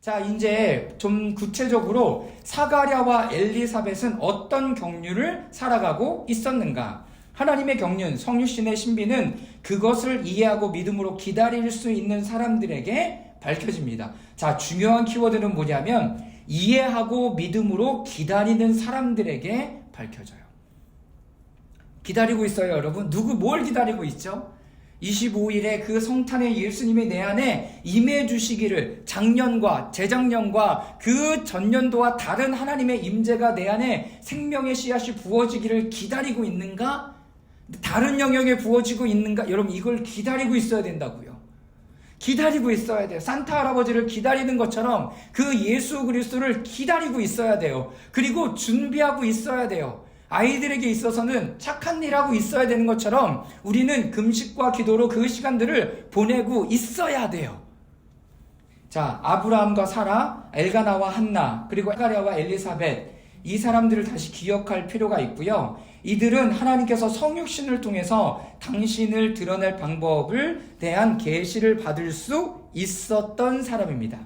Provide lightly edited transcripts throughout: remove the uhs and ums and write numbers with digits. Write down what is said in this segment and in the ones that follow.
자, 이제 좀 구체적으로 사가랴와 엘리사벳은 어떤 경륜을 살아가고 있었는가? 하나님의 경륜, 성육신의 신비는 그것을 이해하고 믿음으로 기다릴 수 있는 사람들에게 밝혀집니다. 자, 중요한 키워드는 뭐냐면 이해하고 믿음으로 기다리는 사람들에게 밝혀져요. 기다리고 있어요, 여러분. 뭘 기다리고 있죠? 25일에 그 성탄의 예수님이 내 안에 임해 주시기를, 작년과 재작년과 그 전년도와 다른 하나님의 임재가 내 안에 생명의 씨앗이 부어지기를 기다리고 있는가? 다른 영역에 부어지고 있는가? 여러분, 이걸 기다리고 있어야 된다고요. 기다리고 있어야 돼요. 산타 할아버지를 기다리는 것처럼 그 예수 그리스도를 기다리고 있어야 돼요. 그리고 준비하고 있어야 돼요. 아이들에게 있어서는 착한 일 하고 있어야 되는 것처럼 우리는 금식과 기도로 그 시간들을 보내고 있어야 돼요. 자, 아브라함과 사라, 엘가나와 한나, 그리고 사가랴와 엘리사벳, 이 사람들을 다시 기억할 필요가 있고요. 이들은 하나님께서 성육신을 통해서 당신을 드러낼 방법을 대한 계시를 받을 수 있었던 사람입니다.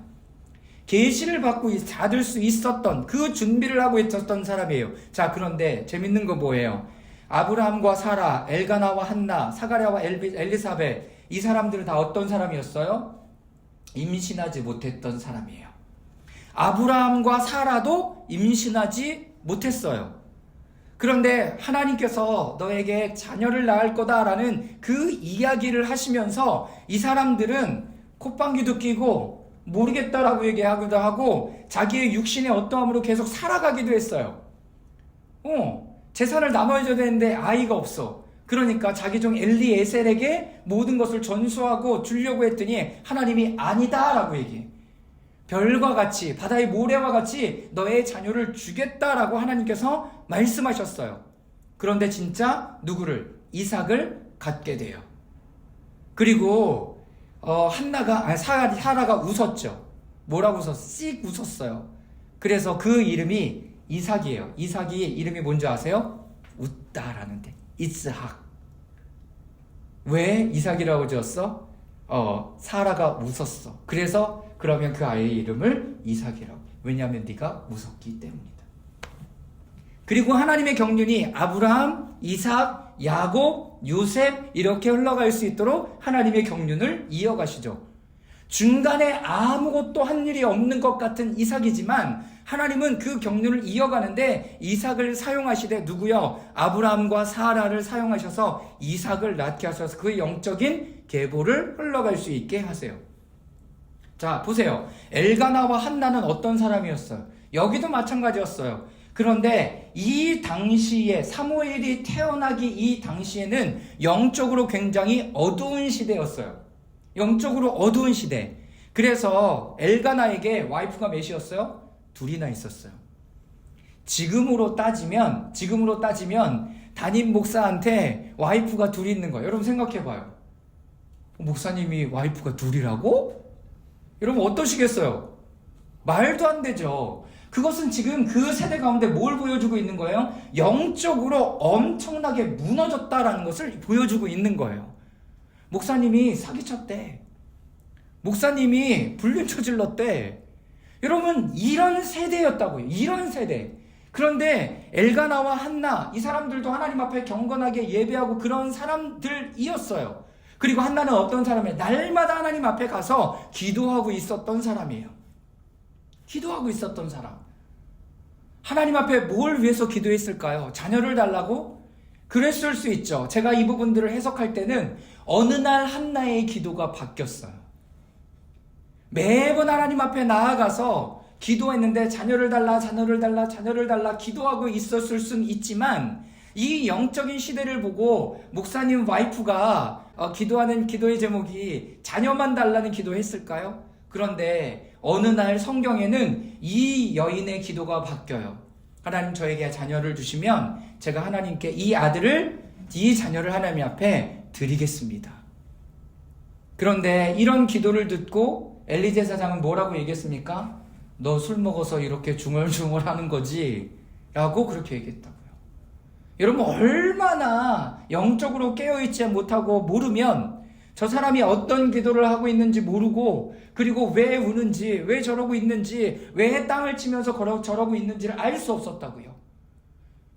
계시를 받고 받을 수 있었던 그 준비를 하고 있었던 사람이에요. 자, 그런데 재밌는 거 뭐예요? 아브라함과 사라, 엘가나와 한나, 사가랴와 엘리사벳, 이 사람들은 다 어떤 사람이었어요? 임신하지 못했던 사람이에요. 아브라함과 사라도 임신하지 못했어요. 그런데 하나님께서 너에게 자녀를 낳을 거다라는 그 이야기를 하시면서 이 사람들은 콧방귀도 끼고 모르겠다라고 얘기하기도 하고 자기의 육신의 어떠함으로 계속 살아가기도 했어요. 재산을 나눠줘야 되는데 아이가 없어. 그러니까 자기 종 엘리에셀에게 모든 것을 전수하고 주려고 했더니 하나님이 아니다라고 얘기해. 별과 같이, 바다의 모래와 같이 너의 자녀를 주겠다라고 하나님께서 말씀하셨어요. 그런데 진짜 누구를? 이삭을 갖게 돼요. 그리고 사라가 웃었죠. 뭐라고 웃었어? 씩 웃었어요. 그래서 그 이름이 이삭이에요. 이삭이 이름이 뭔지 아세요? 웃다라는 데. 이스학. 왜 이삭이라고 지었어? 사라가 웃었어. 그래서 그러면 그 아이의 이름을 이삭이라고. 왜냐하면 네가 웃었기 때문이다. 그리고 하나님의 경륜이 아브라함, 이삭, 야곱, 요셉 이렇게 흘러갈 수 있도록 하나님의 경륜을 이어가시죠. 중간에 아무것도 한 일이 없는 것 같은 이삭이지만 하나님은 그 경륜을 이어가는데 이삭을 사용하시되 누구요? 아브라함과 사라를 사용하셔서 이삭을 낳게 하셔서 그 영적인 계보를 흘러갈 수 있게 하세요. 자, 보세요. 엘가나와 한나는 어떤 사람이었어요? 여기도 마찬가지였어요. 그런데 이 당시에 사무엘이 태어나기 이 당시에는 영적으로 굉장히 어두운 시대였어요. 영적으로 어두운 시대. 그래서 엘가나에게 와이프가 몇이었어요? 둘이나 있었어요. 지금으로 따지면 담임 목사한테 와이프가 둘이 있는 거예요. 여러분 생각해봐요. 목사님이 와이프가 둘이라고? 여러분 어떠시겠어요? 말도 안 되죠. 그것은 지금 그 세대 가운데 뭘 보여주고 있는 거예요? 영적으로 엄청나게 무너졌다라는 것을 보여주고 있는 거예요. 목사님이 사기쳤대. 목사님이 불륜 저질렀대. 여러분 이런 세대였다고요. 이런 세대. 그런데 엘가나와 한나 이 사람들도 하나님 앞에 경건하게 예배하고 그런 사람들이었어요. 그리고 한나는 어떤 사람이에요? 날마다 하나님 앞에 가서 기도하고 있었던 사람이에요. 기도하고 있었던 사람. 하나님 앞에 뭘 위해서 기도했을까요? 자녀를 달라고? 그랬을 수 있죠. 제가 이 부분들을 해석할 때는 어느 날 한나의 기도가 바뀌었어요. 매번 하나님 앞에 나아가서 기도했는데 자녀를 달라 기도하고 있었을 수는 있지만 이 영적인 시대를 보고 목사님 와이프가 기도하는 기도의 제목이 자녀만 달라는 기도했을까요? 그런데 어느 날 성경에는 이 여인의 기도가 바뀌어요. 하나님 저에게 자녀를 주시면 제가 하나님께 이 자녀를 하나님 앞에 드리겠습니다. 그런데 이런 기도를 듣고 엘리 제사장은 뭐라고 얘기했습니까? 너 술 먹어서 이렇게 중얼중얼 하는 거지? 라고 그렇게 얘기했다고요. 여러분 얼마나 영적으로 깨어있지 못하고 모르면 저 사람이 어떤 기도를 하고 있는지 모르고, 그리고 왜 우는지, 왜 저러고 있는지, 왜 땅을 치면서 저러고 있는지를 알 수 없었다고요.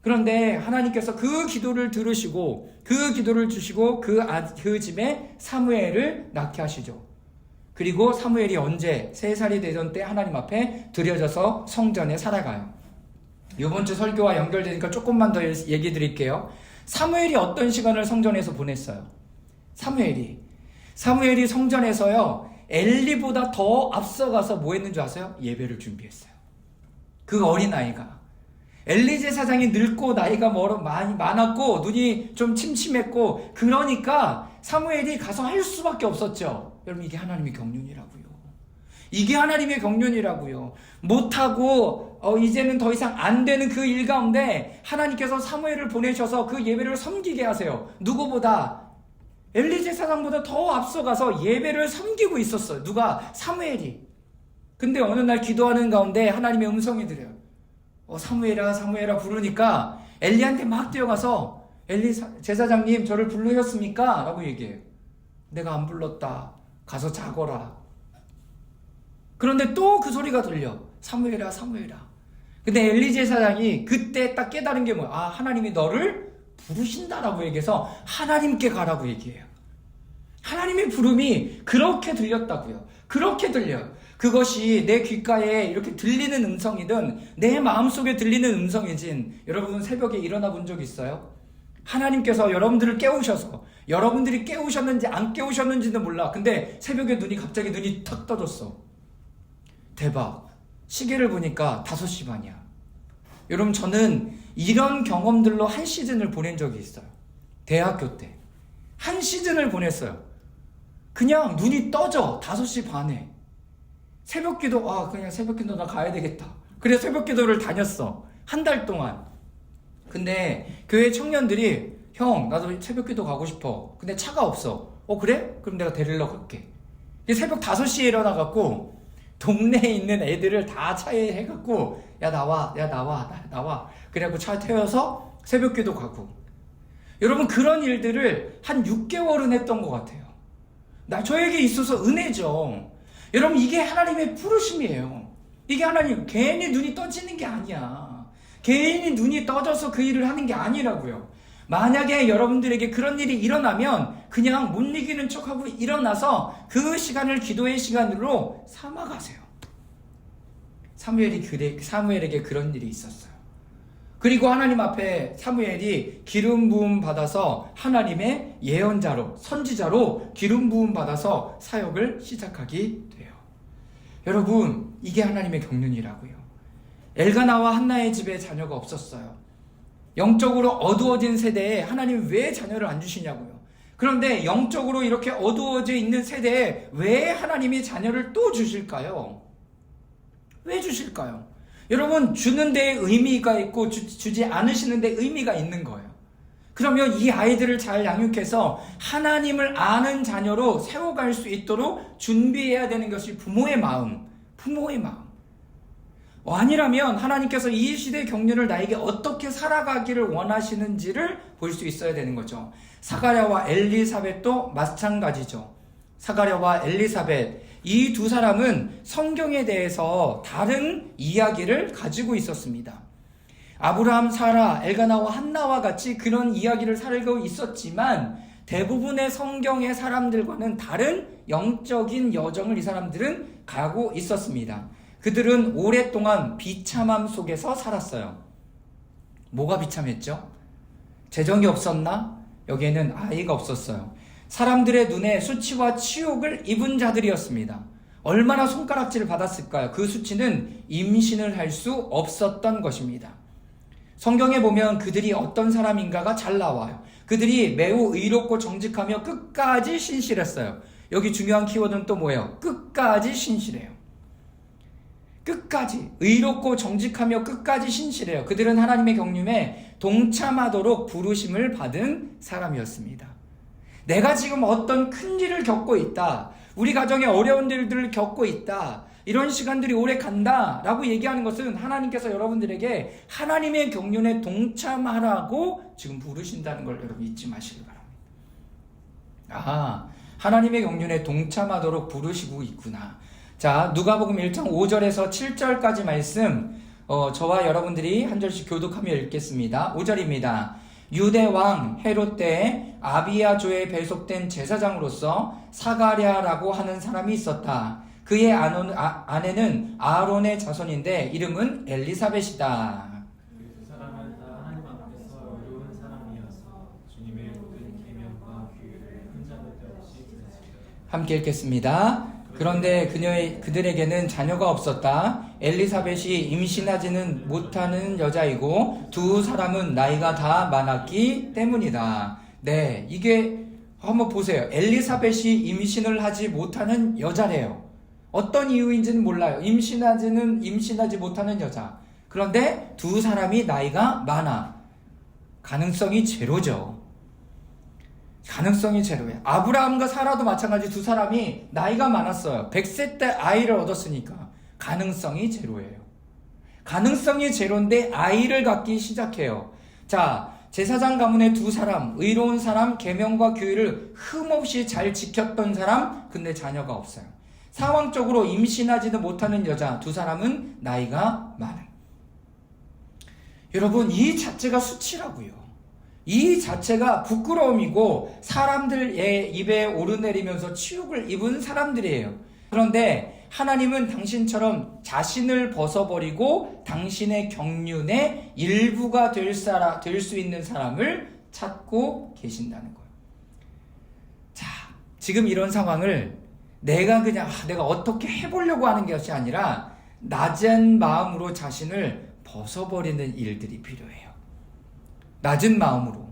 그런데 하나님께서 그 기도를 들으시고 그 기도를 주시고 그 집에 사무엘을 낳게 하시죠. 그리고 사무엘이 언제 3살이 되던 때 하나님 앞에 드려져서 성전에 살아가요. 이번 주 설교와 연결되니까 조금만 더 얘기 드릴게요. 사무엘이 어떤 시간을 성전에서 보냈어요? 사무엘이 성전에서요, 엘리보다 더 앞서가서 뭐 했는 줄 아세요? 예배를 준비했어요. 그 어린아이가. 엘리 제사장이 늙고 나이가 많이 많았고 눈이 좀 침침했고, 그러니까 사무엘이 가서 할 수밖에 없었죠. 여러분, 이게 하나님의 경륜이라고요. 이게 하나님의 경륜이라고요. 못하고 이제는 더 이상 안 되는 그 일 가운데 하나님께서 사무엘을 보내셔서 그 예배를 섬기게 하세요. 누구보다? 엘리 제사장보다 더 앞서가서 예배를 섬기고 있었어요. 누가? 사무엘이. 근데 어느 날 기도하는 가운데 하나님의 음성이 들려요. 사무엘아 사무엘아 부르니까 엘리한테 막 뛰어가서, 엘리 제사장님 저를 부르셨습니까? 라고 얘기해요. 내가 안 불렀다. 가서 자거라. 그런데 또 그 소리가 들려. 사무엘아 사무엘아. 근데 엘리 제사장이 그때 딱 깨달은 게 뭐야? 하나님이 너를 부르신다라고 얘기해서 하나님께 가라고 얘기해요. 하나님의 부름이 그렇게 들렸다고요. 그렇게 들려요. 그것이 내 귓가에 이렇게 들리는 음성이든 내 마음속에 들리는 음성이진, 여러분 새벽에 일어나 본 적 있어요? 하나님께서 여러분들을 깨우셔서, 여러분들이 깨우셨는지 안 깨우셨는지는 몰라. 근데 새벽에 갑자기 눈이 탁 떠졌어. 대박. 시계를 보니까 5시 반이야. 여러분, 저는 이런 경험들로 한 시즌을 보낸 적이 있어요. 대학교 때 한 시즌을 보냈어요. 그냥 눈이 떠져. 5시 반에 새벽기도, 그냥 새벽기도 나 가야 되겠다. 그래서 새벽기도를 다녔어. 한 달 동안. 근데 교회 청년들이, 형 나도 새벽기도 가고 싶어. 근데 차가 없어. 그래? 그럼 내가 데리러 갈게. 새벽 5시에 일어나갖고 동네에 있는 애들을 다 차에 해갖고, 야 나와. 그래갖고 차 태워서 새벽기도 가고. 여러분, 그런 일들을 한 6개월은 했던 것 같아요. 저에게 있어서 은혜죠. 여러분, 이게 하나님의 부르심이에요. 이게 하나님, 괜히 눈이 떠지는 게 아니야. 괜히 눈이 떠져서 그 일을 하는 게 아니라고요. 만약에 여러분들에게 그런 일이 일어나면 그냥 못 이기는 척하고 일어나서 그 시간을 기도의 시간으로 삼아가세요. 사무엘에게 그런 일이 있었어요. 그리고 하나님 앞에 사무엘이 기름 부음 받아서 하나님의 예언자로, 선지자로 기름 부음 받아서 사역을 시작하게 돼요. 여러분, 이게 하나님의 경륜이라고요. 엘가나와 한나의 집에 자녀가 없었어요. 영적으로 어두워진 세대에 하나님 왜 자녀를 안 주시냐고요. 그런데 영적으로 이렇게 어두워져 있는 세대에 왜 하나님이 자녀를 또 주실까요? 왜 주실까요? 여러분, 주는 데 의미가 있고 주지 않으시는 데 의미가 있는 거예요. 그러면 이 아이들을 잘 양육해서 하나님을 아는 자녀로 세워갈 수 있도록 준비해야 되는 것이 부모의 마음. 아니라면 하나님께서 이 시대의 경륜을 나에게 어떻게 살아가기를 원하시는지를 볼 수 있어야 되는 거죠. 사가랴와 엘리사벳도 마찬가지죠. 사가랴와 엘리사벳, 이 두 사람은 성경에 대해서 다른 이야기를 가지고 있었습니다. 아브라함, 사라, 엘가나와 한나와 같이 그런 이야기를 살고 있었지만 대부분의 성경의 사람들과는 다른 영적인 여정을 이 사람들은 가고 있었습니다. 그들은 오랫동안 비참함 속에서 살았어요. 뭐가 비참했죠? 재정이 없었나? 여기에는 아이가 없었어요. 사람들의 눈에 수치와 치욕을 입은 자들이었습니다. 얼마나 손가락질을 받았을까요? 그 수치는 임신을 할 수 없었던 것입니다. 성경에 보면 그들이 어떤 사람인가가 잘 나와요. 그들이 매우 의롭고 정직하며 끝까지 신실했어요. 여기 중요한 키워드는 또 뭐예요? 끝까지 신실해요. 끝까지 의롭고 정직하며 끝까지 신실해요. 그들은 하나님의 경륜에 동참하도록 부르심을 받은 사람이었습니다. 내가 지금 어떤 큰 일을 겪고 있다, 우리 가정에 어려운 일들을 겪고 있다, 이런 시간들이 오래 간다 라고 얘기하는 것은 하나님께서 여러분들에게 하나님의 경륜에 동참하라고 지금 부르신다는 걸 여러분 잊지 마시기 바랍니다. 하나님의 경륜에 동참하도록 부르시고 있구나. 자, 누가복음 1장 5절에서 7절까지 말씀 저와 여러분들이 한 절씩 교독하며 읽겠습니다. 5절입니다. 유대 왕 헤롯 때에 아비야조에 배속된 제사장으로서 사가랴라고 하는 사람이 있었다. 그의 아내는 아론의 자손인데 이름은 엘리사벳이다. 그 사람은 다 하나님 앞에서 어려운 사람이어서 주님의 모든 계명과 규율을 흠잡을 데 없이 지켰습니다. 함께 읽겠습니다. 그런데 그들에게는 자녀가 없었다. 엘리사벳이 임신하지는 못하는 여자이고 두 사람은 나이가 다 많았기 때문이다. 네, 이게 한번 보세요. 엘리사벳이 임신을 하지 못하는 여자래요. 어떤 이유인지는 몰라요. 임신하지 못하는 여자. 그런데 두 사람이 나이가 많아. 가능성이 제로죠. 가능성이 제로예요. 아브라함과 사라도 마찬가지 두 사람이 나이가 많았어요. 100세 때 아이를 얻었으니까 가능성이 제로예요. 가능성이 제로인데 아이를 갖기 시작해요. 자, 제사장 가문의 두 사람, 의로운 사람, 계명과 규율을 흠없이 잘 지켰던 사람, 근데 자녀가 없어요. 상황적으로 임신하지도 못하는 여자 두 사람은 나이가 많은. 여러분, 이 자체가 수치라고요. 이 자체가 부끄러움이고 사람들의 입에 오르내리면서 치욕을 입은 사람들이에요. 그런데 하나님은 당신처럼 자신을 벗어버리고 당신의 경륜의 일부가 될 수 있는 사람을 찾고 계신다는 거예요. 자, 지금 이런 상황을 내가 어떻게 해보려고 하는 것이 아니라 낮은 마음으로 자신을 벗어버리는 일들이 필요해요. 낮은 마음으로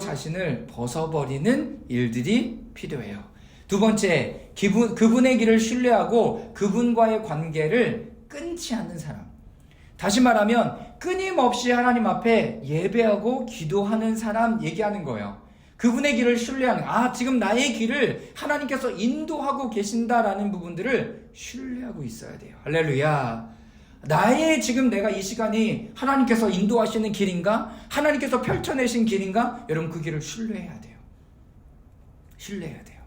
자신을 벗어버리는 일들이 필요해요. 두 번째, 그분의 길을 신뢰하고 그분과의 관계를 끊지 않는 사람. 다시 말하면 끊임없이 하나님 앞에 예배하고 기도하는 사람 얘기하는 거예요. 그분의 길을 신뢰하는, 지금 나의 길을 하나님께서 인도하고 계신다라는 부분들을 신뢰하고 있어야 돼요. 할렐루야. 나의 지금 내가 이 시간이 하나님께서 인도하시는 길인가? 하나님께서 펼쳐내신 길인가? 여러분, 그 길을 신뢰해야 돼요. 신뢰해야 돼요.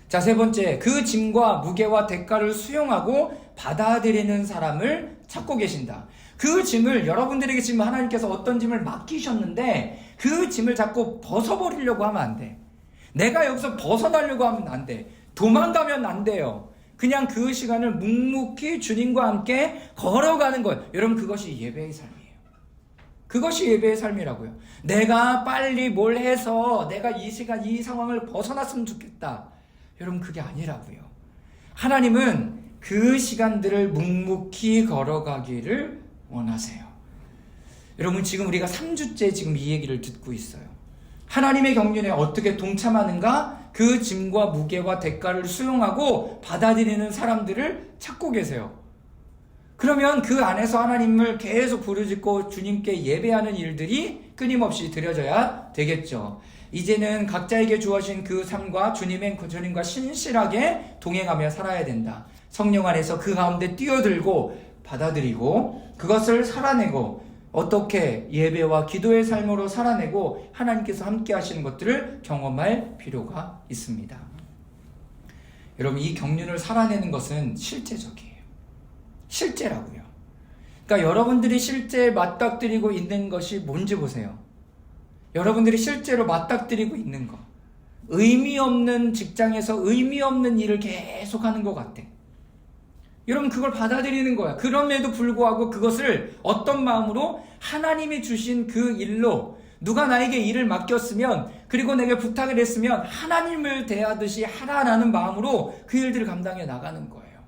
자, 세 번째, 그 짐과 무게와 대가를 수용하고 받아들이는 사람을 찾고 계신다. 그 짐을, 여러분들에게 지금 하나님께서 어떤 짐을 맡기셨는데 그 짐을 자꾸 벗어버리려고 하면 안 돼. 내가 여기서 벗어나려고 하면 안 돼. 도망가면 안 돼요. 그냥 그 시간을 묵묵히 주님과 함께 걸어가는 것. 여러분, 그것이 예배의 삶이에요. 그것이 예배의 삶이라고요. 내가 빨리 뭘 해서 내가 이 시간, 이 상황을 벗어났으면 좋겠다. 여러분, 그게 아니라고요. 하나님은 그 시간들을 묵묵히 걸어가기를 원하세요. 여러분, 지금 우리가 3주째 지금 이 얘기를 듣고 있어요. 하나님의 경륜에 어떻게 동참하는가? 그 짐과 무게와 대가를 수용하고 받아들이는 사람들을 찾고 계세요. 그러면 그 안에서 하나님을 계속 부르짖고 주님께 예배하는 일들이 끊임없이 드려져야 되겠죠. 이제는 각자에게 주어진 그 삶과 주님과 신실하게 동행하며 살아야 된다. 성령 안에서 그 가운데 뛰어들고 받아들이고 그것을 살아내고 어떻게 예배와 기도의 삶으로 살아내고 하나님께서 함께 하시는 것들을 경험할 필요가 있습니다. 여러분, 이 경륜을 살아내는 것은 실제적이에요. 실제라고요. 그러니까 여러분들이 실제 맞닥뜨리고 있는 것이 뭔지 보세요. 여러분들이 실제로 맞닥뜨리고 있는 것. 의미 없는 직장에서 의미 없는 일을 계속 하는 것 같아. 여러분, 그걸 받아들이는 거야. 그럼에도 불구하고 그것을 어떤 마음으로 하나님이 주신 그 일로 누가 나에게 일을 맡겼으면 그리고 내게 부탁을 했으면 하나님을 대하듯이 하라라는 마음으로 그 일들을 감당해 나가는 거예요.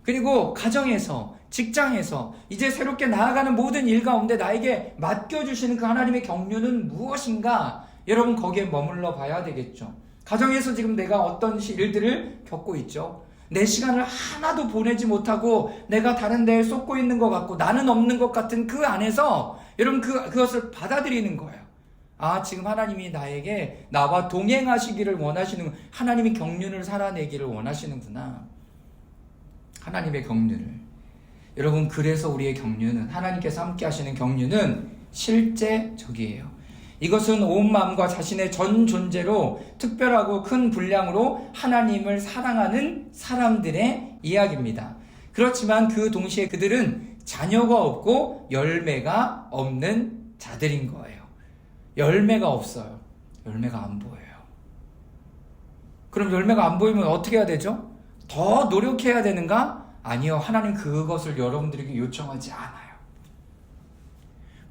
그리고 가정에서, 직장에서 이제 새롭게 나아가는 모든 일 가운데 나에게 맡겨주시는 그 하나님의 경륜은 무엇인가? 여러분, 거기에 머물러 봐야 되겠죠. 가정에서 지금 내가 어떤 일들을 겪고 있죠. 내 시간을 하나도 보내지 못하고 내가 다른 데에 쏟고 있는 것 같고 나는 없는 것 같은 그 안에서 여러분 그것을 받아들이는 거예요. 지금 하나님이 나와 동행하시기를 원하시는, 하나님의 경륜을 살아내기를 원하시는구나. 하나님의 경륜을. 여러분, 그래서 우리의 경륜은, 하나님께서 함께 하시는 경륜은 실제적이에요. 이것은 온 마음과 자신의 전 존재로 특별하고 큰 분량으로 하나님을 사랑하는 사람들의 이야기입니다. 그렇지만 그 동시에 그들은 자녀가 없고 열매가 없는 자들인 거예요. 열매가 없어요. 열매가 안 보여요. 그럼 열매가 안 보이면 어떻게 해야 되죠? 더 노력해야 되는가? 아니요. 하나님 그것을 여러분들에게 요청하지 않아요.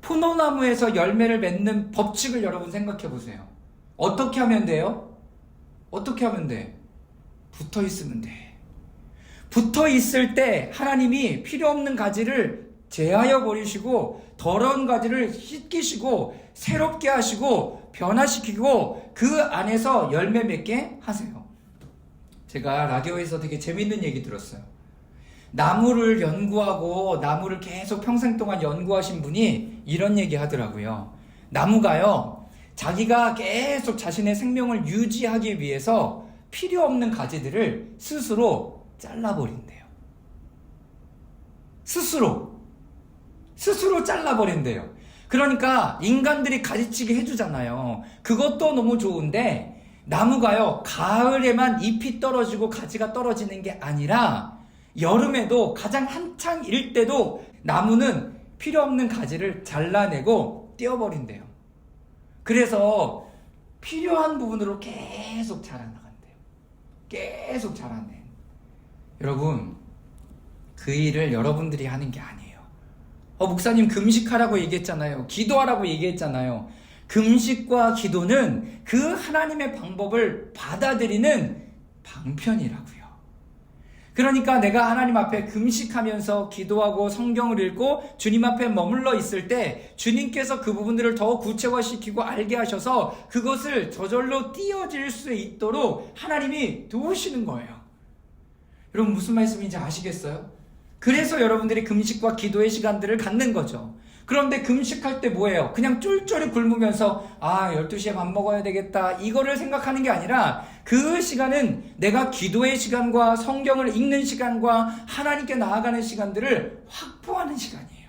포도나무에서 열매를 맺는 법칙을 여러분 생각해 보세요. 어떻게 하면 돼요? 어떻게 하면 돼? 붙어 있으면 돼. 붙어 있을 때 하나님이 필요 없는 가지를 제하여 버리시고 더러운 가지를 씻기시고 새롭게 하시고 변화시키고 그 안에서 열매 맺게 하세요. 제가 라디오에서 되게 재밌는 얘기 들었어요. 나무를 연구하고 나무를 계속 평생 동안 연구하신 분이 이런 얘기 하더라고요. 나무가요, 자기가 계속 자신의 생명을 유지하기 위해서 필요 없는 가지들을 스스로 잘라버린대요. 스스로 잘라버린대요. 그러니까 인간들이 가지치기 해주잖아요. 그것도 너무 좋은데 나무가요, 가을에만 잎이 떨어지고 가지가 떨어지는 게 아니라 여름에도 가장 한창일 때도 나무는 필요 없는 가지를 잘라내고 떼어버린대요. 그래서 필요한 부분으로 계속 자라나간대요. 계속 자라내. 여러분, 그 일을 여러분들이 하는 게 아니에요. 목사님 금식하라고 얘기했잖아요. 기도하라고 얘기했잖아요. 금식과 기도는 그 하나님의 방법을 받아들이는 방편이라고요. 그러니까 내가 하나님 앞에 금식하면서 기도하고 성경을 읽고 주님 앞에 머물러 있을 때 주님께서 그 부분들을 더 구체화시키고 알게 하셔서 그것을 저절로 띄어질 수 있도록 하나님이 도우시는 거예요. 여러분 무슨 말씀인지 아시겠어요? 그래서 여러분들이 금식과 기도의 시간들을 갖는 거죠. 그런데 금식할 때 뭐예요? 그냥 쫄쫄이 굶으면서 12시에 밥 먹어야 되겠다 이거를 생각하는 게 아니라 그 시간은 내가 기도의 시간과 성경을 읽는 시간과 하나님께 나아가는 시간들을 확보하는 시간이에요.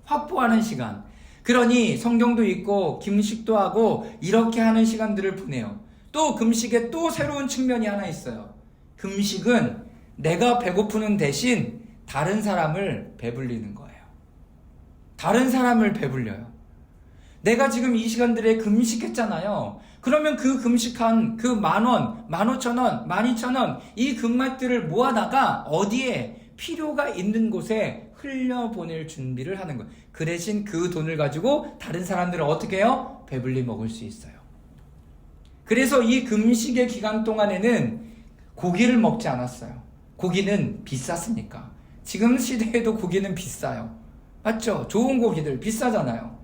확보하는 시간. 그러니 성경도 읽고 금식도 하고 이렇게 하는 시간들을 보내요. 또 금식에 또 새로운 측면이 하나 있어요. 금식은 내가 배고프는 대신 다른 사람을 배불리는 거예요. 다른 사람을 배불려요. 내가 지금 이 시간들에 금식했잖아요. 그러면 그 금식한 그 10,000원, 15,000원, 12,000원 이 금액들을 모아다가 어디에 필요가 있는 곳에 흘려보낼 준비를 하는 거예요. 그 대신 그 돈을 가지고 다른 사람들은 어떻게 해요? 배불리 먹을 수 있어요. 그래서 이 금식의 기간 동안에는 고기를 먹지 않았어요. 고기는 비쌌으니까. 지금 시대에도 고기는 비싸요. 맞죠? 좋은 고기들 비싸잖아요.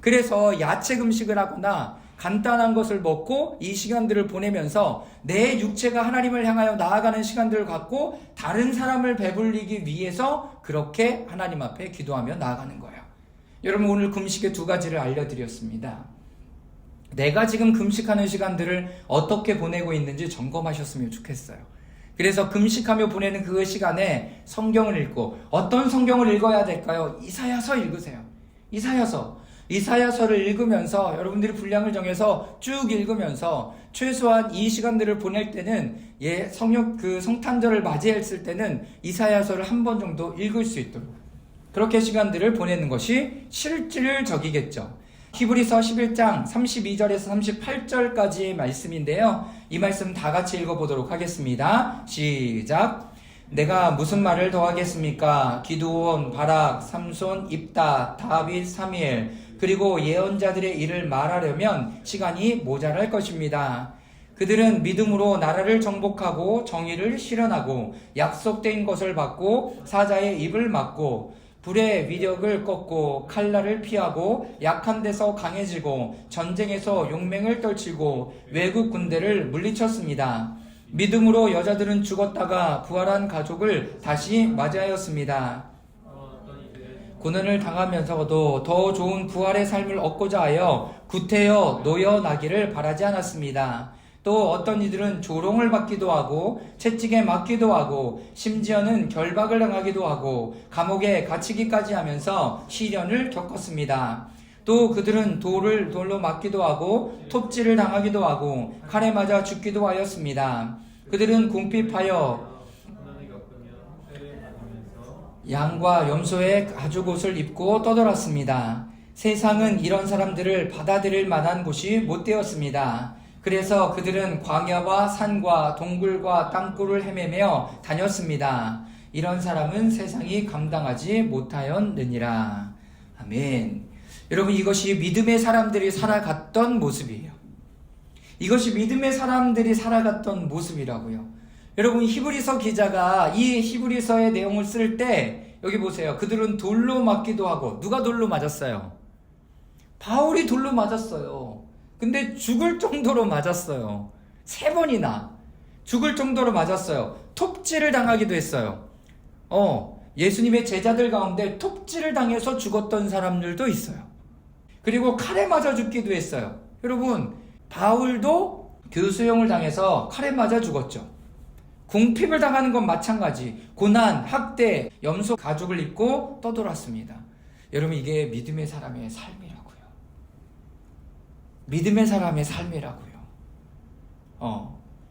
그래서 야채 금식을 하거나 간단한 것을 먹고 이 시간들을 보내면서 내 육체가 하나님을 향하여 나아가는 시간들을 갖고 다른 사람을 배불리기 위해서 그렇게 하나님 앞에 기도하며 나아가는 거예요. 여러분 오늘 금식의 두 가지를 알려드렸습니다. 내가 지금 금식하는 시간들을 어떻게 보내고 있는지 점검하셨으면 좋겠어요. 그래서 금식하며 보내는 그 시간에 성경을 읽고 어떤 성경을 읽어야 될까요? 이사야서 읽으세요. 이사야서를 읽으면서 여러분들이 분량을 정해서 쭉 읽으면서 최소한 이 시간들을 보낼 때는 성탄절을 맞이했을 때는 이사야서를 한 번 정도 읽을 수 있도록 그렇게 시간들을 보내는 것이 실질적이겠죠. 히브리서 11장 32절에서 38절까지의 말씀인데요. 이 말씀 다 같이 읽어보도록 하겠습니다. 시작. 내가 무슨 말을 더하겠습니까? 기드온, 바락, 삼손, 입다, 다윗, 사무엘 그리고 예언자들의 일을 말하려면 시간이 모자랄 것입니다. 그들은 믿음으로 나라를 정복하고 정의를 실현하고 약속된 것을 받고 사자의 입을 막고 불의 위력을 꺾고 칼날을 피하고 약한 데서 강해지고 전쟁에서 용맹을 떨치고 외국 군대를 물리쳤습니다. 믿음으로 여자들은 죽었다가 부활한 가족을 다시 맞이하였습니다. 고난을 당하면서도 더 좋은 부활의 삶을 얻고자 하여 구태여 놓여나기를 바라지 않았습니다. 또 어떤 이들은 조롱을 받기도 하고 채찍에 맞기도 하고 심지어는 결박을 당하기도 하고 감옥에 갇히기까지 하면서 시련을 겪었습니다. 또 그들은 돌로 맞기도 하고 톱질을 당하기도 하고 칼에 맞아 죽기도 하였습니다. 그들은 궁핍하여 고난을 겪으며 회를 받으면서 양과 염소의 가죽옷을 입고 떠돌았습니다. 세상은 이런 사람들을 받아들일 만한 곳이 못 되었습니다. 그래서 그들은 광야와 산과 동굴과 땅굴을 헤매며 다녔습니다. 이런 사람은 세상이 감당하지 못하였느니라. 아멘. 여러분, 이것이 믿음의 사람들이 살아갔던 모습이에요. 이것이 믿음의 사람들이 살아갔던 모습이라고요. 여러분, 히브리서 기자가 이 히브리서의 내용을 쓸 때 여기 보세요. 그들은 돌로 맞기도 하고, 누가 돌로 맞았어요? 바울이 돌로 맞았어요. 근데 죽을 정도로 맞았어요. 3번이나 죽을 정도로 맞았어요. 톱질을 당하기도 했어요. 예수님의 제자들 가운데 톱질을 당해서 죽었던 사람들도 있어요. 그리고 칼에 맞아 죽기도 했어요. 여러분, 바울도 교수형을 당해서 칼에 맞아 죽었죠. 궁핍을 당하는 건 마찬가지. 고난, 학대, 염소 가죽을 입고 떠돌았습니다. 여러분, 이게 믿음의 사람의 삶이라고요. 믿음의 사람의 삶이라고요.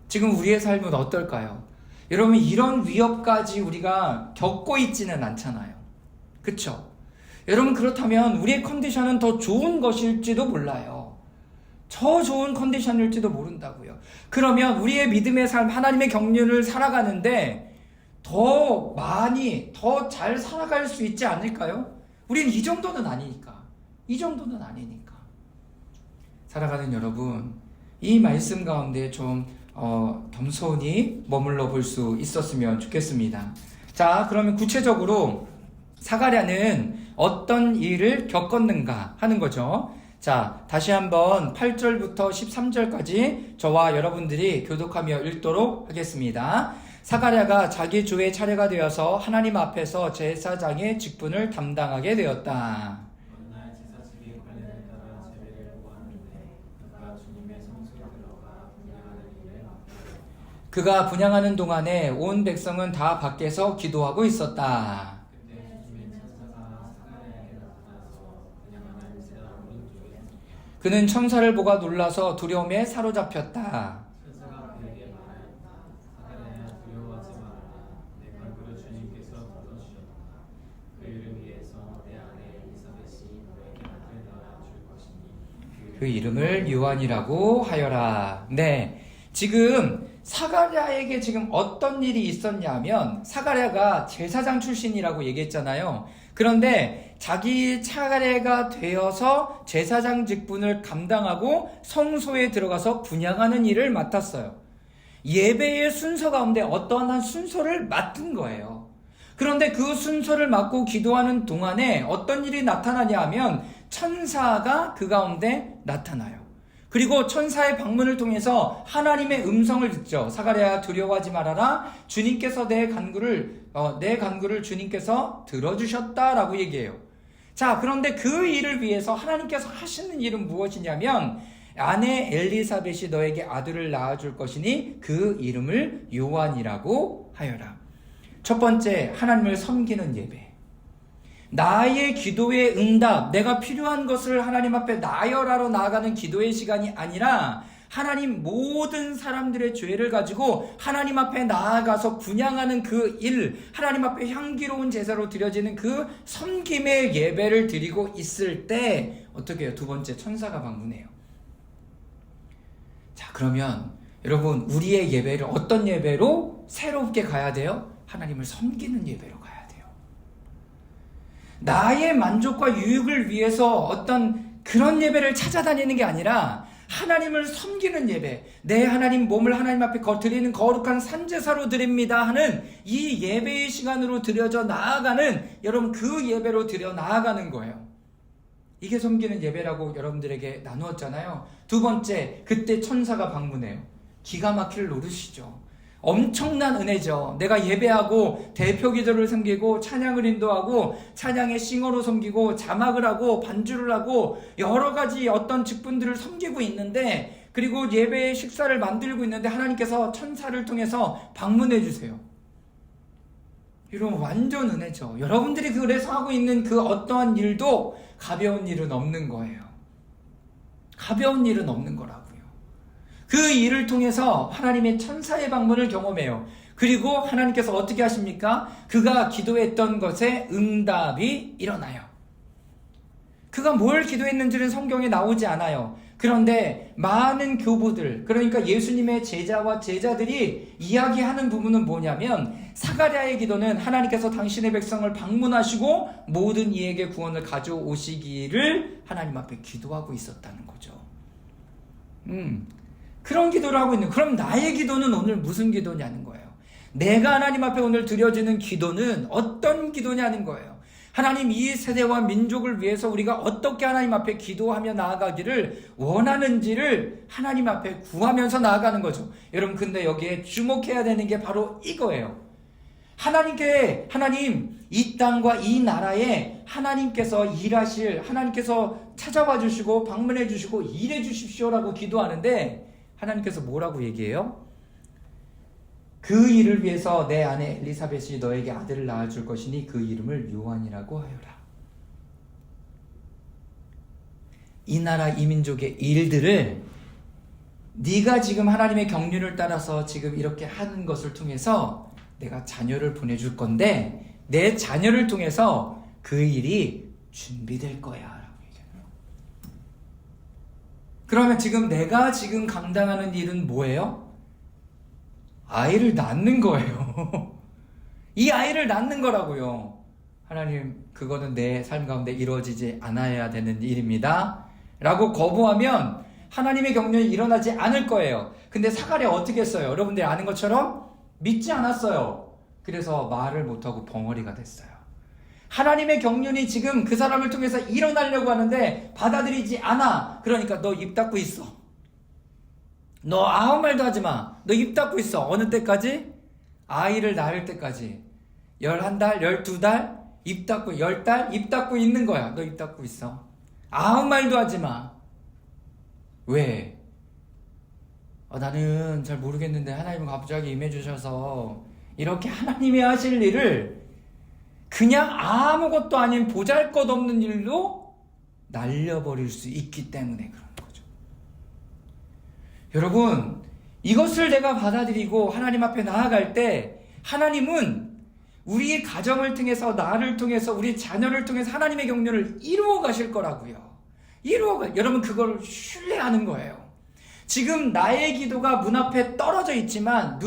지금 우리의 삶은 어떨까요? 여러분, 이런 위협까지 우리가 겪고 있지는 않잖아요. 그쵸? 여러분, 그렇다면 우리의 컨디션은 더 좋은 것일지도 몰라요. 더 좋은 컨디션일지도 모른다고요. 그러면 우리의 믿음의 삶, 하나님의 경륜을 살아가는데 더 많이, 더 잘 살아갈 수 있지 않을까요? 우리는 이 정도는 아니니까. 이 정도는 아니니까. 살아가는 여러분, 이 말씀 가운데 좀 겸손히 머물러 볼 수 있었으면 좋겠습니다. 자, 그러면 구체적으로 사가랴는 어떤 일을 겪었는가 하는 거죠. 자, 다시 한번 8절부터 13절까지 저와 여러분들이 교독하며 읽도록 하겠습니다. 사가랴가 자기 주의 차례가 되어서 하나님 앞에서 제사장의 직분을 담당하게 되었다. 어느 날 제사직의 관례를 따라 제례를 보았는데 그가 주님의 성소에 들어가 분향하는 일을 맡았다. 그가 분향하는 동안에 온 백성은 다 밖에서 기도하고 있었다. 그때 주님의 천사가 사가랴에게 나타나서 분향하는 제단 오른쪽에 그는 천사를 보고 놀라서 두려움에 사로잡혔다. 천사가 그에게 말하였다. 사가랴야, 두려워하지 말아라. 내 간구를 주님께서 들어주셨다. 그 일을 위해서 내 아내 엘리사벳이 너에게 아들을 낳아줄 것이니 그 이름을 요한이라고 하여라. 네, 지금 사가랴에게 지금 어떤 일이 있었냐면, 사가랴가 제사장 출신이라고 얘기했잖아요. 그런데 자기 차례가 되어서 제사장 직분을 감당하고 성소에 들어가서 분향하는 일을 맡았어요. 예배의 순서 가운데 어떠한 한 순서를 맡은 거예요. 그런데 그 순서를 맡고 기도하는 동안에 어떤 일이 나타나냐 하면 천사가 그 가운데 나타나요. 그리고 천사의 방문을 통해서 하나님의 음성을 듣죠. 사가랴야, 두려워하지 말아라. 주님께서 내 간구를 주님께서 들어주셨다라고 얘기해요. 자, 그런데 그 일을 위해서 하나님께서 하시는 일은 무엇이냐면, 아내 엘리사벳이 너에게 아들을 낳아줄 것이니 그 이름을 요한이라고 하여라. 첫 번째, 하나님을 섬기는 예배. 나의 기도의 응답, 내가 필요한 것을 하나님 앞에 나열하러 나아가는 기도의 시간이 아니라 하나님 모든 사람들의 죄를 가지고 하나님 앞에 나아가서 분향하는 그 일, 하나님 앞에 향기로운 제사로 드려지는 그 섬김의 예배를 드리고 있을 때 어떻게 해요? 두 번째, 천사가 방문해요. 자, 그러면 여러분, 우리의 예배를 어떤 예배로 새롭게 가야 돼요? 하나님을 섬기는 예배로 가야 돼요. 나의 만족과 유익을 위해서 어떤 그런 예배를 찾아다니는 게 아니라 하나님을 섬기는 예배, 내 하나님 몸을 하나님 앞에 드리는 거룩한 산제사로 드립니다 하는 이 예배의 시간으로 드려져 나아가는, 여러분, 그 예배로 드려 나아가는 거예요. 이게 섬기는 예배라고 여러분들에게 나누었잖아요. 두 번째, 그때 천사가 방문해요. 기가 막힐 노릇이죠. 엄청난 은혜죠. 내가 예배하고 대표 기도를 섬기고 찬양을 인도하고 찬양의 싱어로 섬기고 자막을 하고 반주를 하고 여러 가지 어떤 직분들을 섬기고 있는데, 그리고 예배의 식사를 만들고 있는데 하나님께서 천사를 통해서 방문해 주세요. 여러분 완전 은혜죠. 여러분들이 그래서 하고 있는 그 어떠한 일도 가벼운 일은 없는 거예요. 가벼운 일은 없는 거라고요. 그 일을 통해서 하나님의 천사의 방문을 경험해요. 그리고 하나님께서 어떻게 하십니까? 그가 기도했던 것에 응답이 일어나요. 그가 뭘 기도했는지는 성경에 나오지 않아요. 그런데 많은 교부들, 그러니까 예수님의 제자와 제자들이 이야기하는 부분은 뭐냐면, 사가랴의 기도는 하나님께서 당신의 백성을 방문하시고 모든 이에게 구원을 가져오시기를 하나님 앞에 기도하고 있었다는 거죠. 그런 기도를 하고 있는. 그럼 나의 기도는 오늘 무슨 기도냐는 거예요. 내가 하나님 앞에 오늘 드려지는 기도는 어떤 기도냐는 거예요. 하나님, 이 세대와 민족을 위해서 우리가 어떻게 하나님 앞에 기도하며 나아가기를 원하는지를 하나님 앞에 구하면서 나아가는 거죠. 여러분, 근데 여기에 주목해야 되는 게 바로 이거예요. 하나님, 이 땅과 이 나라에 하나님께서 일하실, 하나님께서 찾아와 주시고 방문해 주시고 일해 주십시오라고 기도하는데, 하나님께서 뭐라고 얘기해요? 그 일을 위해서 내 아내 엘리사벳이 너에게 아들을 낳아줄 것이니 그 이름을 요한이라고 하여라. 이 나라 이 민족의 일들을 네가 지금 하나님의 경륜을 따라서 지금 이렇게 하는 것을 통해서 내가 자녀를 보내줄 건데, 내 자녀를 통해서 그 일이 준비될 거야 라고 얘기해요. 그러면 지금 내가 지금 감당하는 일은 뭐예요? 아이를 낳는 거예요. 이 아이를 낳는 거라고요. 하나님, 그거는 내 삶 가운데 이루어지지 않아야 되는 일입니다 라고 거부하면 하나님의 경륜이 일어나지 않을 거예요. 근데 사가랴 어떻게 했어요? 여러분들이 아는 것처럼 믿지 않았어요. 그래서 말을 못하고 벙어리가 됐어요. 하나님의 경륜이 지금 그 사람을 통해서 일어나려고 하는데 받아들이지 않아. 그러니까 너 입 닫고 있어. 너 아무 말도 하지 마. 너 입 닫고 있어. 어느 때까지? 아이를 낳을 때까지. 11달, 12달, 입 닫고, 10달, 입 닫고 있는 거야. 너 입 닫고 있어. 아무 말도 하지 마. 왜? 나는 잘 모르겠는데 하나님은 갑자기 임해주셔서 이렇게 하나님이 하실 일을 그냥 아무것도 아닌 보잘것없는 일로 날려버릴 수 있기 때문에 그런 거죠. 여러분, 이것을 내가 받아들이고 하나님 앞에 나아갈 때 하나님은 우리의 가정을 통해서, 나를 통해서, 우리 자녀를 통해서 하나님의 경륜을 이루어 가실 거라고요. 여러분, 그걸 신뢰하는 거예요. 지금 나의 기도가 눈앞에 떨어져 있지만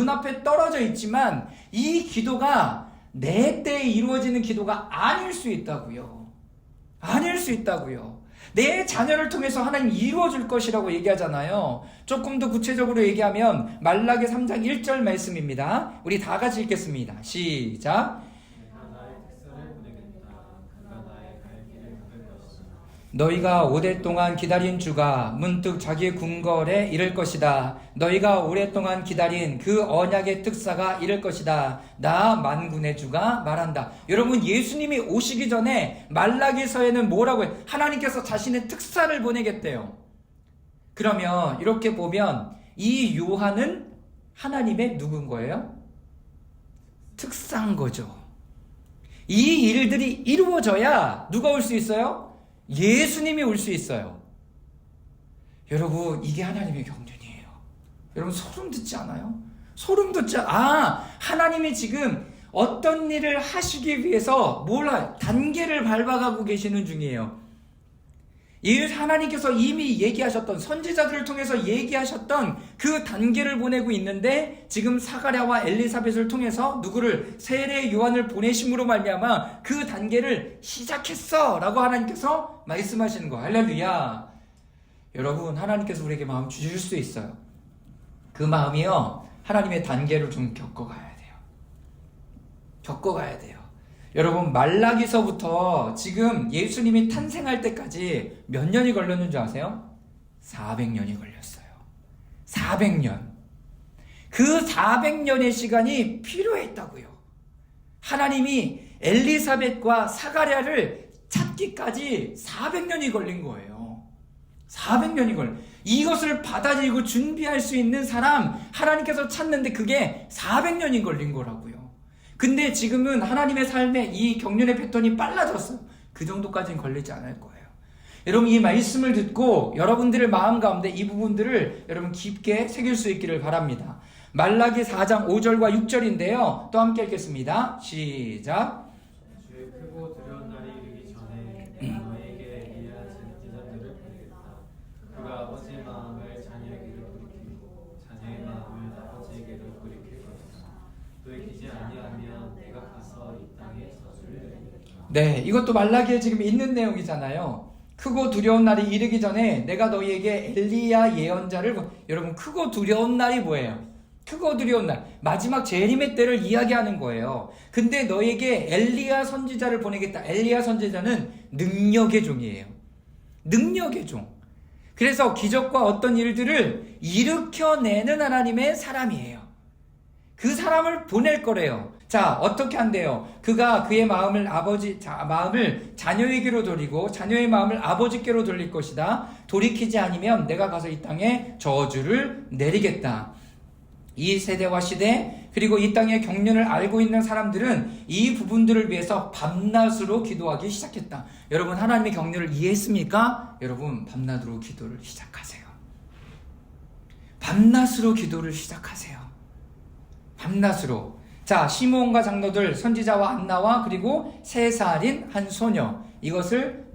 이 기도가 내 때에 이루어지는 기도가 아닐 수 있다고요. 아닐 수 있다고요. 내 자녀를 통해서 하나님 이루어줄 것이라고 얘기하잖아요. 조금 더 구체적으로 얘기하면 말라기 3장 1절 말씀입니다. 우리 다 같이 읽겠습니다. 시작. 너희가 오랫동안 기다린 주가 문득 자기의 궁궐에 이를 것이다. 너희가 오랫동안 기다린 그 언약의 특사가 이를 것이다. 나 만군의 주가 말한다. 여러분, 예수님이 오시기 전에 말라기서에는 뭐라고 해요? 하나님께서 자신의 특사를 보내겠대요. 그러면 이렇게 보면 이 요한은 하나님의 누군 거예요? 특사인 거죠. 이 일들이 이루어져야 누가 올 수 있어요? 예수님이 올 수 있어요. 여러분, 이게 하나님의 경륜이에요. 여러분, 소름 돋지 않아요? 소름 돋지 하나님이 지금 어떤 일을 하시기 위해서 단계를 밟아가고 계시는 중이에요. 하나님께서 이미 얘기하셨던, 선지자들을 통해서 얘기하셨던 그 단계를 보내고 있는데, 지금 사가랴와 엘리사벳을 통해서 누구를? 세례 요한을 보내심으로 말미암아 그 단계를 시작했어 라고 하나님께서 말씀하시는 거. 할렐루야. 여러분, 하나님께서 우리에게 마음 주실 수 있어요. 그 마음이요, 하나님의 단계를 좀 겪어가야 돼요. 겪어가야 돼요. 여러분, 말라기서부터 지금 예수님이 탄생할 때까지 몇 년이 걸렸는 줄 아세요? 400년이 걸렸어요. 400년. 그 400년의 시간이 필요했다고요. 하나님이 엘리사벳과 사가랴를 찾기까지 400년이 걸린 거예요. 400년이 걸린. 이것을 받아들이고 준비할 수 있는 사람 하나님께서 찾는데 그게 400년이 걸린 거라고요. 근데 지금은 하나님의 삶에 이 경륜의 패턴이 빨라졌어요. 그 정도까지는 걸리지 않을 거예요. 여러분 이 말씀을 듣고 여러분들의 마음 가운데 이 부분들을 여러분 깊게 새길 수 있기를 바랍니다. 말라기 4장 5절과 6절인데요. 또 함께 읽겠습니다. 시작. 주의 크고 두려운 날이 이르기 전에 내가 너에게 엘리야 선지자들을 보내겠다. 그가 아버지의 마음을 자녀에게로 돌이키고 자녀의 마음을 아버지에게로 돌이킬 것이다. 돌이키지 아니하면 내가 가서 이 땅에 저주를 내리겠다. 네, 이것도 말라기에 지금 있는 내용이잖아요. 크고 두려운 날이 이르기 전에 내가 너희에게 엘리야 예언자를 여러분 크고 두려운 날이 뭐예요? 크고 두려운 날, 마지막 재림의 때를 이야기하는 거예요. 근데 너에게 엘리야 선지자를 보내겠다. 엘리야 선지자는 능력의 종이에요. 능력의 종. 그래서 기적과 어떤 일들을 일으켜내는 하나님의 사람이에요. 그 사람을 보낼 거래요. 자, 어떻게 한대요? 그가 그의 마음을 마음을 자녀에게로 돌리고 자녀의 마음을 아버지께로 돌릴 것이다. 돌이키지 않으면 내가 가서 이 땅에 저주를 내리겠다. 이 세대와 시대 그리고 이 땅의 경륜을 알고 있는 사람들은 이 부분들을 위해서 밤낮으로 기도하기 시작했다. 여러분 하나님의 경륜을 이해했습니까? 여러분 밤낮으로 기도를 시작하세요. 밤낮으로 기도를 시작하세요. 밤낮으로. 자, 시므온과 장로들, 선지자와 안나와 그리고 3살인 한 소녀, 이것을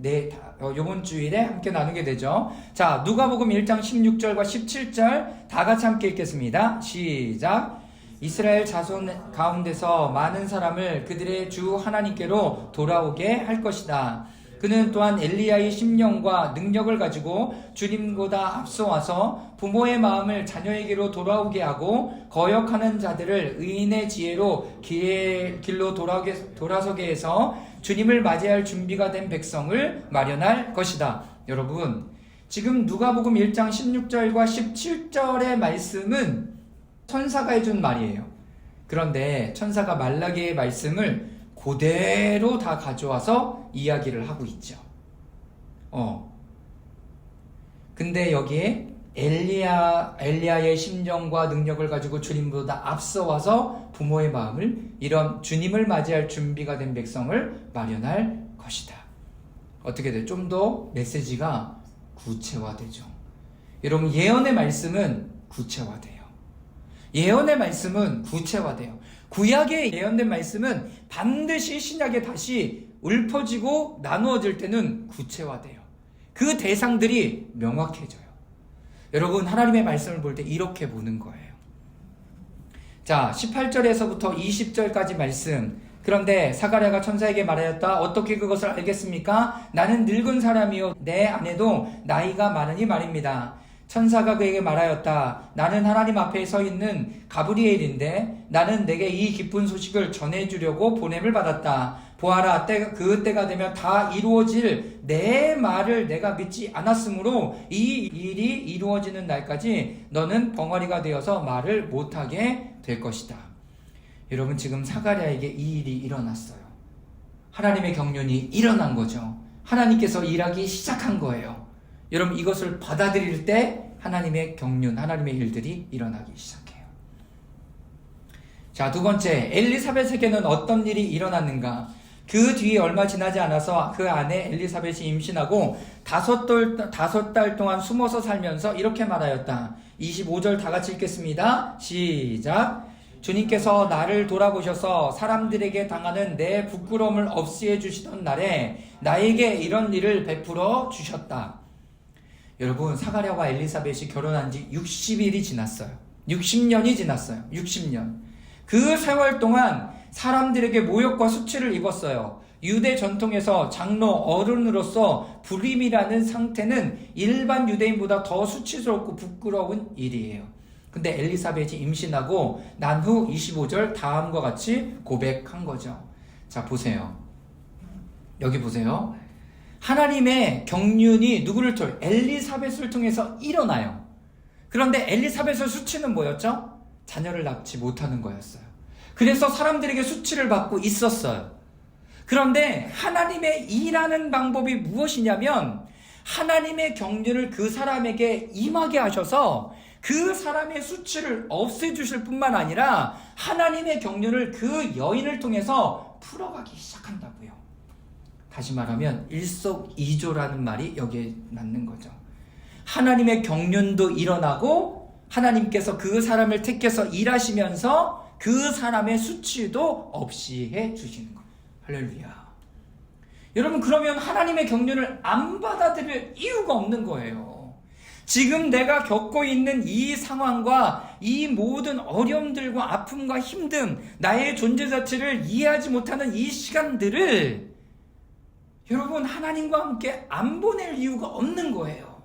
요번 주일에 함께 나누게 되죠. 자, 누가복음 1장 16절과 17절 다 같이 함께 읽겠습니다. 시작. 이스라엘 자손 가운데서 많은 사람을 그들의 주 하나님께로 돌아오게 할 것이다. 그는 또한 엘리야의 심령과 능력을 가지고 주님보다 앞서와서 부모의 마음을 자녀에게로 돌아오게 하고 거역하는 자들을 의인의 지혜로 길로 돌아서게 해서 주님을 맞이할 준비가 된 백성을 마련할 것이다. 여러분, 지금 누가복음 1장 16절과 17절의 말씀은 천사가 해준 말이에요. 그런데 천사가 말라기의 말씀을 그대로 다 가져와서 이야기를 하고 있죠. 근데 여기에 엘리야의 심정과 능력을 가지고 주님보다 앞서와서 부모의 마음을 이런 주님을 맞이할 준비가 된 백성을 마련할 것이다. 어떻게 돼요? 좀 더 메시지가 구체화되죠. 여러분 예언의 말씀은 구체화돼요. 예언의 말씀은 구체화돼요. 구약에 예언된 말씀은 반드시 신약에 다시 읊어지고 나누어질 때는 구체화돼요. 그 대상들이 명확해져요. 여러분 하나님의 말씀을 볼 때 이렇게 보는 거예요. 자, 18절에서부터 20절까지 말씀. 그런데 사가랴가 천사에게 말하였다. 어떻게 그것을 알겠습니까? 나는 늙은 사람이요 내 아내도 나이가 많으니 말입니다. 천사가 그에게 말하였다. 나는 하나님 앞에 서 있는 가브리엘인데 나는 내게 이 기쁜 소식을 전해주려고 보냄을 받았다. 보아라, 그 때가 되면 다 이루어질 내 말을 내가 믿지 않았으므로 이 일이 이루어지는 날까지 너는 벙어리가 되어서 말을 못하게 될 것이다. 여러분 지금 사가랴에게 이 일이 일어났어요. 하나님의 경륜이 일어난 거죠. 하나님께서 일하기 시작한 거예요. 여러분 이것을 받아들일 때 하나님의 경륜, 하나님의 일들이 일어나기 시작해요. 자, 두 번째, 엘리사벳에게는 어떤 일이 일어났는가? 그 뒤에 얼마 지나지 않아서 그 아내 엘리사벳이 임신하고 5달 동안 숨어서 살면서 이렇게 말하였다. 25절 다 같이 읽겠습니다. 시작. 주님께서 나를 돌아보셔서 사람들에게 당하는 내 부끄러움을 없이 해주시던 날에 나에게 이런 일을 베풀어 주셨다. 여러분 사가랴와 엘리사벳이 결혼한 지 60일이 지났어요. 60년이 지났어요. 60년. 그 세월 동안 사람들에게 모욕과 수치를 입었어요. 유대 전통에서 장로 어른으로서 불임이라는 상태는 일반 유대인보다 더 수치스럽고 부끄러운 일이에요. 근데 엘리사벳이 임신하고 난 후 25절 다음과 같이 고백한 거죠. 자 보세요. 여기 보세요. 하나님의 경륜이 누구를 통해? 엘리사벳을 통해서 일어나요. 그런데 엘리사벳의 수치는 뭐였죠? 자녀를 낳지 못하는 거였어요. 그래서 사람들에게 수치를 받고 있었어요. 그런데 하나님의 일하는 방법이 무엇이냐면 하나님의 경륜을 그 사람에게 임하게 하셔서 그 사람의 수치를 없애주실 뿐만 아니라 하나님의 경륜을 그 여인을 통해서 풀어가기 시작한다고요. 다시 말하면 일석이조라는 말이 여기에 맞는 거죠. 하나님의 경륜도 일어나고 하나님께서 그 사람을 택해서 일하시면서 그 사람의 수치도 없이 해주시는 거예요. 할렐루야. 여러분, 그러면 하나님의 경륜을 안 받아들일 이유가 없는 거예요. 지금 내가 겪고 있는 이 상황과 이 모든 어려움들과 아픔과 힘듦, 나의 존재 자체를 이해하지 못하는 이 시간들을 여러분, 하나님과 함께 안 보낼 이유가 없는 거예요.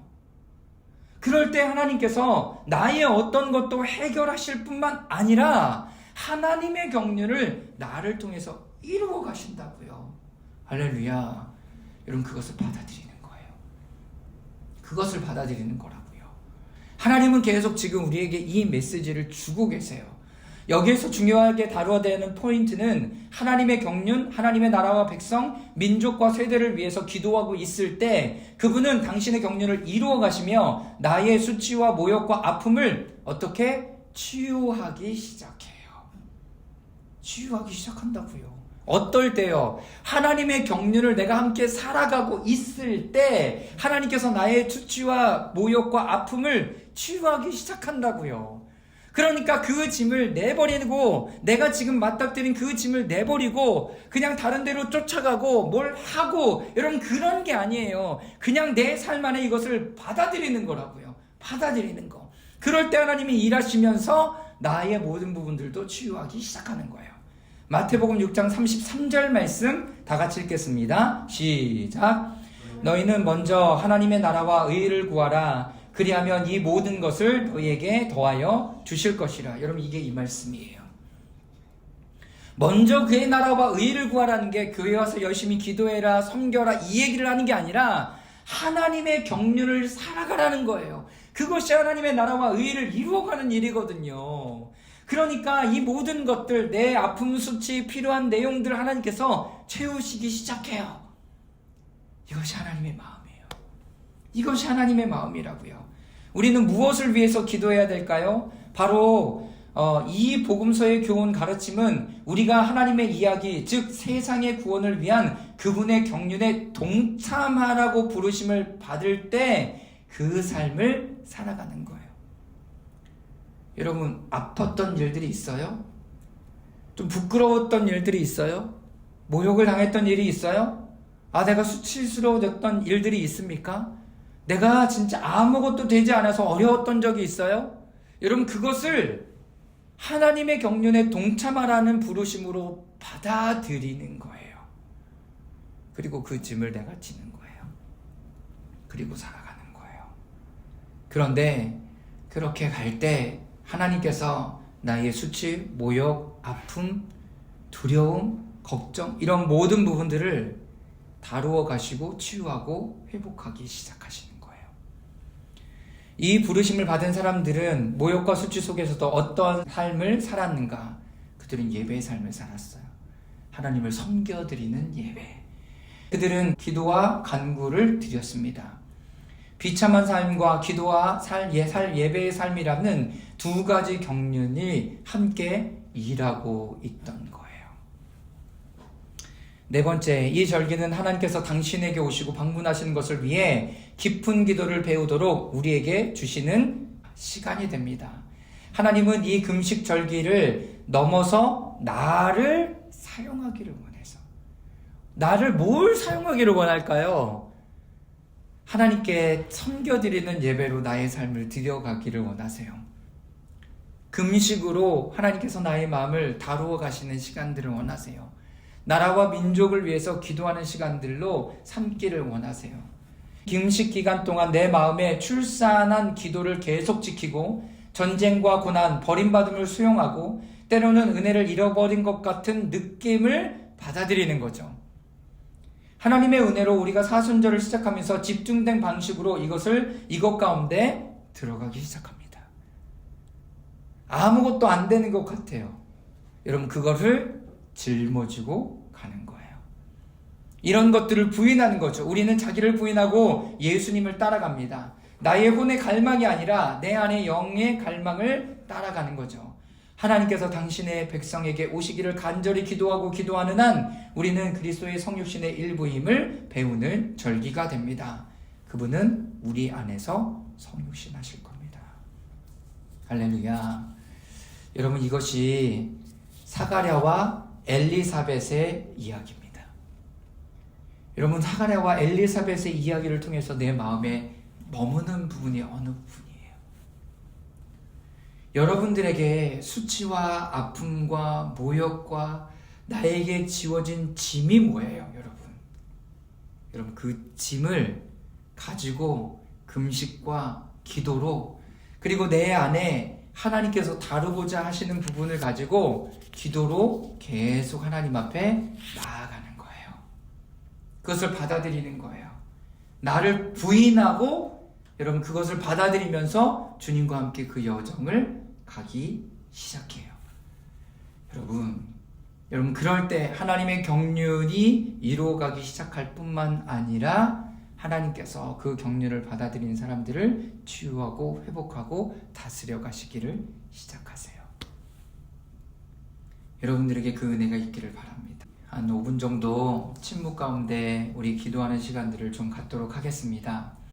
그럴 때 하나님께서 나의 어떤 것도 해결하실 뿐만 아니라 하나님의 경륜을 나를 통해서 이루어 가신다고요. 할렐루야. 여러분, 그것을 받아들이는 거예요. 그것을 받아들이는 거라고요. 하나님은 계속 지금 우리에게 이 메시지를 주고 계세요. 여기에서 중요하게 다루어야 되는 포인트는 하나님의 경륜, 하나님의 나라와 백성, 민족과 세대를 위해서 기도하고 있을 때 그분은 당신의 경륜을 이루어 가시며 나의 수치와 모욕과 아픔을 어떻게 치유하기 시작해요. 치유하기 시작한다고요. 어떨 때요? 하나님의 경륜을 내가 함께 살아가고 있을 때 하나님께서 나의 수치와 모욕과 아픔을 치유하기 시작한다고요. 그러니까 그 짐을 내버리고, 내가 지금 맞닥뜨린 그 짐을 내버리고 그냥 다른 데로 쫓아가고 뭘 하고, 여러분, 그런 게 아니에요. 그냥 내 삶 안에 이것을 받아들이는 거라고요. 받아들이는 거. 그럴 때 하나님이 일하시면서 나의 모든 부분들도 치유하기 시작하는 거예요. 마태복음 6장 33절 말씀 다 같이 읽겠습니다. 시작. 너희는 먼저 하나님의 나라와 의를 구하라. 그리하면 이 모든 것을 너희에게 더하여 주실 것이라. 여러분, 이게 이 말씀이에요. 먼저 그의 나라와 의를 구하라는 게 교회 와서 열심히 기도해라, 섬겨라, 이 얘기를 하는 게 아니라 하나님의 경륜을 살아가라는 거예요. 그것이 하나님의 나라와 의를 이루어가는 일이거든요. 그러니까 이 모든 것들, 내 아픔, 수치, 필요한 내용들 하나님께서 채우시기 시작해요. 이것이 하나님의 마음이에요. 이것이 하나님의 마음이라고요. 우리는 무엇을 위해서 기도해야 될까요? 바로 이 복음서의 교훈 가르침은 우리가 하나님의 이야기, 즉 세상의 구원을 위한 그분의 경륜에 동참하라고 부르심을 받을 때 그 삶을 살아가는 거예요. 여러분, 아팠던 일들이 있어요? 좀 부끄러웠던 일들이 있어요? 모욕을 당했던 일이 있어요? 내가 수치스러워졌던 일들이 있습니까? 내가 진짜 아무것도 되지 않아서 어려웠던 적이 있어요? 여러분, 그것을 하나님의 경륜에 동참하라는 부르심으로 받아들이는 거예요. 그리고 그 짐을 내가 지는 거예요. 그리고 살아가는 거예요. 그런데 그렇게 갈 때 하나님께서 나의 수치, 모욕, 아픔, 두려움, 걱정, 이런 모든 부분들을 다루어 가시고 치유하고 회복하기 시작하시는 거예요. 이 부르심을 받은 사람들은 모욕과 수치 속에서도 어떤 삶을 살았는가? 그들은 예배의 삶을 살았어요. 하나님을 섬겨드리는 예배. 그들은 기도와 간구를 드렸습니다. 비참한 삶과 기도와 예배의 삶이라는 두 가지 경륜이 함께 일하고 있던 거예요. 네 번째, 이 절기는 하나님께서 당신에게 오시고 방문하시는 것을 위해 깊은 기도를 배우도록 우리에게 주시는 시간이 됩니다. 하나님은 이 금식 절기를 넘어서 나를 사용하기를 원해서, 나를 뭘 사용하기를 원할까요? 하나님께 섬겨드리는 예배로 나의 삶을 드려가기를 원하세요. 금식으로 하나님께서 나의 마음을 다루어 가시는 시간들을 원하세요. 나라와 민족을 위해서 기도하는 시간들로 삼기를 원하세요. 금식 기간 동안 내 마음에 출산한 기도를 계속 지키고 전쟁과 고난, 버림받음을 수용하고 때로는 은혜를 잃어버린 것 같은 느낌을 받아들이는 거죠. 하나님의 은혜로 우리가 사순절을 시작하면서 집중된 방식으로 이것 가운데 들어가기 시작합니다. 아무것도 안 되는 것 같아요. 여러분, 그거를 짊어지고 가는 거예요. 이런 것들을 부인하는 거죠. 우리는 자기를 부인하고 예수님을 따라갑니다. 나의 혼의 갈망이 아니라 내 안의 영의 갈망을 따라가는 거죠. 하나님께서 당신의 백성에게 오시기를 간절히 기도하고 기도하는 한 우리는 그리스도의 성육신의 일부임을 배우는 절기가 됩니다. 그분은 우리 안에서 성육신 하실 겁니다. 할렐루야. 여러분, 이것이 사가랴와 엘리사벳의 이야기입니다. 여러분, 사가랴와 엘리사벳의 이야기를 통해서 내 마음에 머무는 부분이 어느 부분이에요? 여러분들에게 수치와 아픔과 모욕과 나에게 지워진 짐이 뭐예요, 여러분? 여러분, 그 짐을 가지고 금식과 기도로, 그리고 내 안에 하나님께서 다루고자 하시는 부분을 가지고 기도로 계속 하나님 앞에 나아가는 거예요. 그것을 받아들이는 거예요. 나를 부인하고 여러분 그것을 받아들이면서 주님과 함께 그 여정을 가기 시작해요. 여러분 그럴 때 하나님의 경륜이 이루어가기 시작할 뿐만 아니라 하나님께서 그 경륜을 받아들이는 사람들을 치유하고 회복하고 다스려 가시기를 시작하세요. 여러분들에게 그 은혜가 있기를 바랍니다. 한 5분 정도 침묵 가운데 우리 기도하는 시간들을 좀 갖도록 하겠습니다.